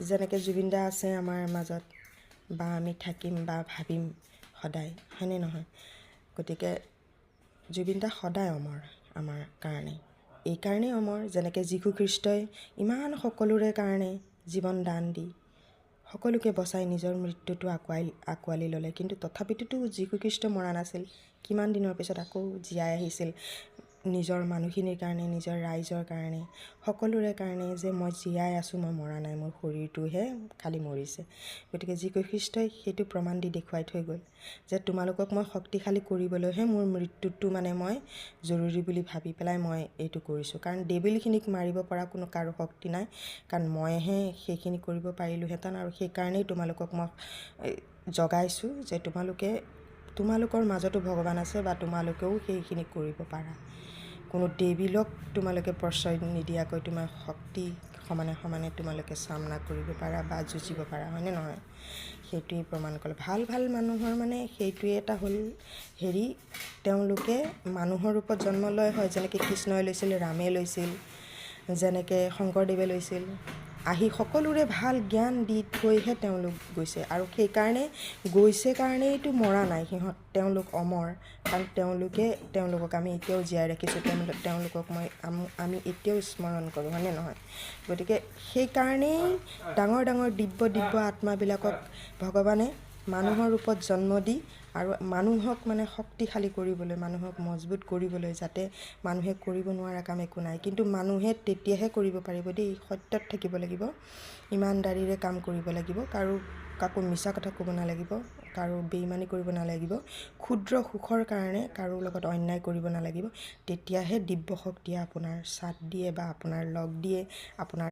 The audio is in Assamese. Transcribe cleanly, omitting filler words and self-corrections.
যেনেকৈ জুবিন দা আছে আমাৰ মাজত বা আমি থাকিম বা ভাবিম সদায়, হয়নে নহয়? গতিকে জুবিন দা সদায় অমৰ আমাৰ কাৰণে। এইকাৰণেই অমৰ, যেনেকৈ যীশু খ্ৰীষ্টই ইমান সকলোৰে কাৰণে জীৱন দান দি সকলোকে বচাই নিজৰ মৃত্যুটো আঁকোৱালি ল'লে, কিন্তু তথাপিতোতো যীশু খ্ৰীষ্ট মৰা নাছিল। কিমান দিনৰ পিছত আকৌ জীয়াই আহিছিল নিজৰ মানুহখিনিৰ কাৰণে, নিজৰ ৰাইজৰ কাৰণে, সকলোৰে কাৰণে, যে মই জীয়াই আছোঁ, মই মৰা নাই, মোৰ শৰীৰটোহে খালি মৰিছে। গতিকে যীশু খ্ৰীষ্টই সেইটো প্ৰমাণ দি দেখুৱাই থৈ গ'ল যে তোমালোকক মই শক্তিশালী কৰিবলৈহে মোৰ মৃত্যুটো মানে মই জৰুৰী বুলি ভাবি পেলাই মই এইটো কৰিছোঁ। কাৰণ ডেভিলখিনিক মাৰিব পৰা কোনো কাৰো শক্তি নাই, কাৰণ মইহে সেইখিনি কৰিব পাৰিলোঁহেঁতেন। আৰু সেইকাৰণেই তোমালোকক মই জগাইছোঁ যে তোমালোকৰ মাজতো ভগৱান আছে বা তোমালোকেও সেইখিনি কৰিব পাৰা। কোনো ডেভিলক তোমালোকে প্ৰশ্ৰয় নিদিয়াকৈ তোমাৰ শক্তি সমানে সমানে তোমালোকে চামনা কৰিব পাৰা বা যুঁজিব পাৰা, হয়নে নহয়? সেইটোৱেই প্ৰমাণ কৰে। ভাল মানুহৰ মানে সেইটোৱে এটা হ'ল তেওঁলোকে মানুহৰ ৰূপত জন্ম লয়, হয়, যেনেকৈ কৃষ্ণই লৈছিল, ৰামে লৈছিল, যেনেকৈ শংকৰদেৱে লৈছিল, আহি সকলোৰে ভাল জ্ঞান দি থৈহে তেওঁলোক গৈছে। আৰু সেইকাৰণে গৈছে কাৰণেইতো মৰা নাই তেওঁলোক অমৰ, কাৰণ তেওঁলোকক আমি এতিয়াও জীয়াই ৰাখিছোঁ, তেওঁলোকক আমি এতিয়াও স্মৰণ কৰোঁ, হয়নে নহয়? গতিকে সেইকাৰণেই ডাঙৰ দিব্য আত্মাবিলাকক ভগৱানে মানুহৰ ৰূপত জন্ম দি আৰু মানুহক মানে শক্তিশালী কৰিবলৈ, মানুহক মজবুত কৰিবলৈ, যাতে মানুহে কৰিব নোৱাৰা কাম একো নাই। কিন্তু মানুহে তেতিয়াহে কৰিব পাৰিব দেই, সত্যত থাকিব লাগিব, ইমানদাৰীৰে কাম কৰিব লাগিব, কাকো মিছা কথা ক'ব নালাগিব, কাৰো বেইমানি কৰিব নালাগিব, ক্ষুদ্ৰ সুখৰ কাৰণে কাৰো লগত অন্যায় কৰিব নালাগিব। তেতিয়াহে দিব্য শক্তিয়ে আপোনাৰ সাথ দিয়ে বা আপোনাৰ লগ দিয়ে, আপোনাৰ